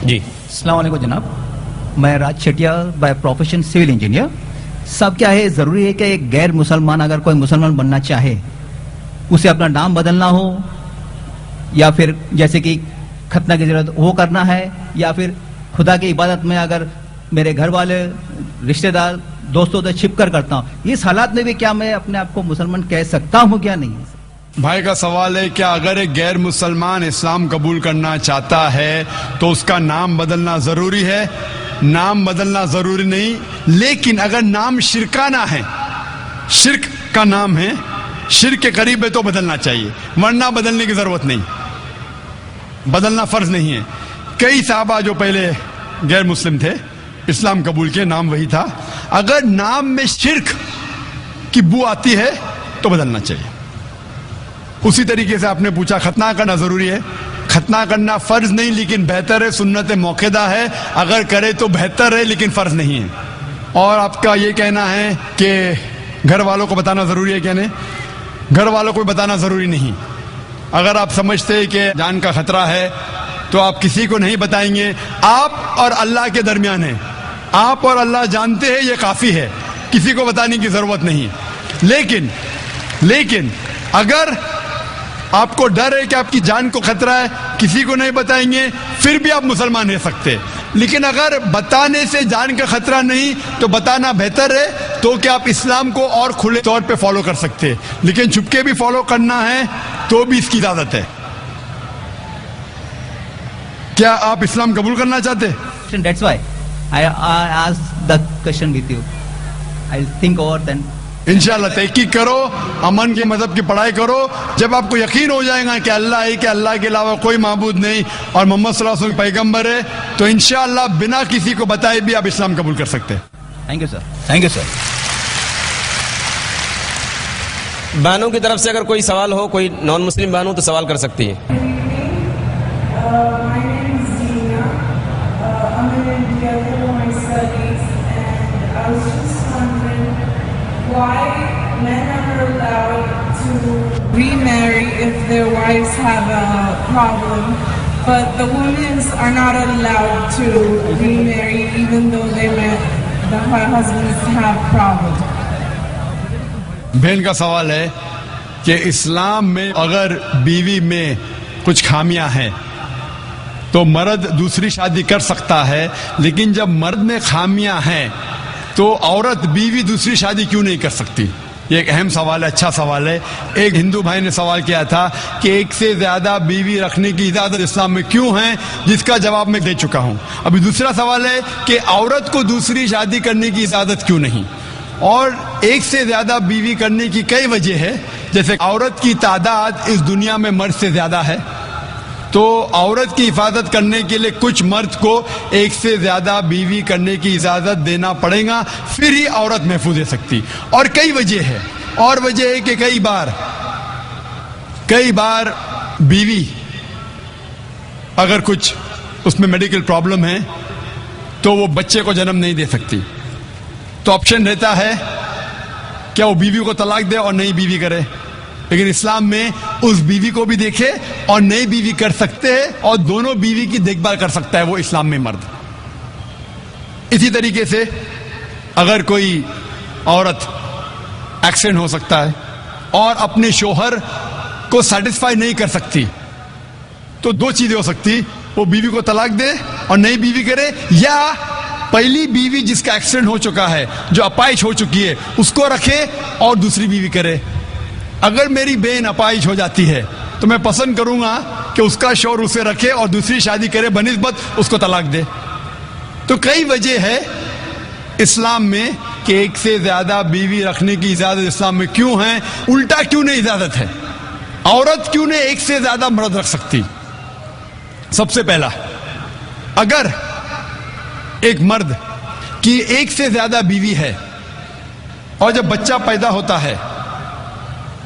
جی السلام علیکم جناب، میں راج شیٹیا بائی پروفیشن سول انجینئر صاحب. کیا ہے ضروری ہے کہ ایک غیر مسلمان اگر کوئی مسلمان بننا چاہے اسے اپنا نام بدلنا ہو یا پھر جیسے کہ ختنہ کی ضرورت وہ کرنا ہے یا پھر خدا کی عبادت میں اگر میرے گھر والے رشتہ دار دوستوں سے چھپ کر کرتا ہوں، اس حالات میں بھی کیا میں اپنے آپ کو مسلمان کہہ سکتا ہوں کیا نہیں؟ بھائی کا سوال ہے کیا اگر ایک غیر مسلمان اسلام قبول کرنا چاہتا ہے تو اس کا نام بدلنا ضروری ہے؟ نام بدلنا ضروری نہیں، لیکن اگر نام شرکانہ ہے، شرک کا نام ہے، شرک کے قریب ہے تو بدلنا چاہیے، ورنہ بدلنے کی ضرورت نہیں، بدلنا فرض نہیں ہے. کئی صحابہ جو پہلے غیر مسلم تھے اسلام قبول کے نام وہی تھا، اگر نام میں شرک کی بو آتی ہے تو بدلنا چاہیے. اسی طریقے سے آپ نے پوچھا ختنہ کرنا ضروری ہے. ختنہ کرنا فرض نہیں لیکن بہتر ہے، سنت موقدہ ہے، اگر کرے تو بہتر ہے لیکن فرض نہیں ہے. اور آپ کا یہ کہنا ہے کہ گھر والوں کو بتانا ضروری ہے، کہنے گھر والوں کو بتانا ضروری نہیں. اگر آپ سمجھتے ہیں کہ جان کا خطرہ ہے تو آپ کسی کو نہیں بتائیں گے. آپ اور اللہ کے درمیان ہے، آپ اور اللہ جانتے ہیں، یہ کافی ہے، کسی کو بتانے کی ضرورت نہیں. لیکن اگر آپ کو ڈر ہے کہ آپ کی جان کو خطرہ ہے، کسی کو نہیں بتائیں گے، پھر بھی آپ مسلمان رہ سکتے. لیکن اگر بتانے سے جان کا خطرہ نہیں تو بتانا بہتر ہے، تو کہ آپ اسلام کو اور کھلے طور پہ فالو کر سکتے. لیکن چھپ کے بھی فالو کرنا ہے تو بھی اس کی اجازت ہے. کیا آپ اسلام قبول کرنا چاہتے؟ That's why I asked the question with you. I'll think over then. انشاءاللہ تحقیق کرو، امن کے مذہب کی پڑھائی کرو. جب آپ کو یقین ہو جائے گا کہ اللہ ہے، کہ اللہ کے علاوہ کوئی معبود نہیں اور محمد صلی اللہ علیہ وسلم پیغمبر ہے، تو انشاءاللہ بنا کسی کو بتائے بھی آپ اسلام قبول کر سکتے ہیں. Thank you sir. Thank you sir. بہنوں کی طرف سے اگر کوئی سوال ہو، کوئی نان مسلم بہن ہو تو سوال کر سکتی ہے. My name is Dina. I'm in India for my studies, and I was just wondering why men are allowed to remarry if their wives have a problem, but the women are not allowed to remarry even though the husbands have problems. بہن کا سوال ہے کہ اسلام میں اگر بیوی میں کچھ خامیاں ہیں تو مرد دوسری شادی کر سکتا ہے، لیکن جب مرد میں خامیاں ہیں تو عورت بیوی دوسری شادی کیوں نہیں کر سکتی؟ یہ ایک اہم سوال ہے، اچھا سوال ہے. ایک ہندو بھائی نے سوال کیا تھا کہ ایک سے زیادہ بیوی رکھنے کی اجازت اسلام میں کیوں ہے، جس کا جواب میں دے چکا ہوں. ابھی دوسرا سوال ہے کہ عورت کو دوسری شادی کرنے کی اجازت کیوں نہیں. اور ایک سے زیادہ بیوی کرنے کی کئی وجہ ہے، جیسے عورت کی تعداد اس دنیا میں مرد سے زیادہ ہے، تو عورت کی حفاظت کرنے کے لیے کچھ مرد کو ایک سے زیادہ بیوی کرنے کی اجازت دینا پڑے گا، پھر ہی عورت محفوظ رہ سکتی. اور کئی وجہ ہے، اور وجہ ہے کہ کئی بار بیوی اگر کچھ اس میں میڈیکل پرابلم ہے تو وہ بچے کو جنم نہیں دے سکتی، تو آپشن رہتا ہے کیا وہ بیوی کو طلاق دے اور نئی بیوی کرے. لیکن اسلام میں اس بیوی کو بھی دیکھے اور نئی بیوی کر سکتے ہیں، اور دونوں بیوی کی دیکھ بھال کر سکتا ہے وہ اسلام میں مرد. اسی طریقے سے اگر کوئی عورت ایکسیڈنٹ ہو سکتا ہے اور اپنے شوہر کو سیٹسفائی نہیں کر سکتی، تو دو چیزیں ہو سکتی، وہ بیوی کو طلاق دے اور نئی بیوی کرے، یا پہلی بیوی جس کا ایکسیڈنٹ ہو چکا ہے، جو اپائش ہو چکی ہے، اس کو رکھے اور دوسری بیوی کرے. اگر میری بہن اپائش ہو جاتی ہے تو میں پسند کروں گا کہ اس کا شوہر اسے رکھے اور دوسری شادی کرے بنسبت اس کو طلاق دے. تو کئی وجہ ہے اسلام میں کہ ایک سے زیادہ بیوی رکھنے کی اجازت اسلام میں کیوں ہے. الٹا کیوں نہیں اجازت ہے؟ عورت کیوں نہیں ایک سے زیادہ مرد رکھ سکتی؟ سب سے پہلا، اگر ایک مرد کی ایک سے زیادہ بیوی ہے اور جب بچہ پیدا ہوتا ہے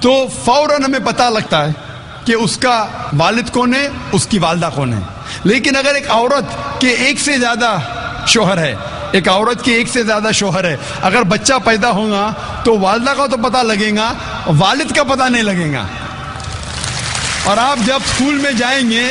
تو فوراً ہمیں پتہ لگتا ہے کہ اس کا والد کون ہے، اس کی والدہ کون ہے. لیکن اگر ایک عورت کے ایک سے زیادہ شوہر ہے، ایک عورت کے ایک سے زیادہ شوہر ہے، اگر بچہ پیدا ہوگا تو والدہ کا تو پتہ لگے گا، والد کا پتہ نہیں لگے گا. اور آپ جب اسکول میں جائیں گے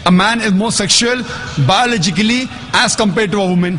A man is more sexual biologically as compared to a woman.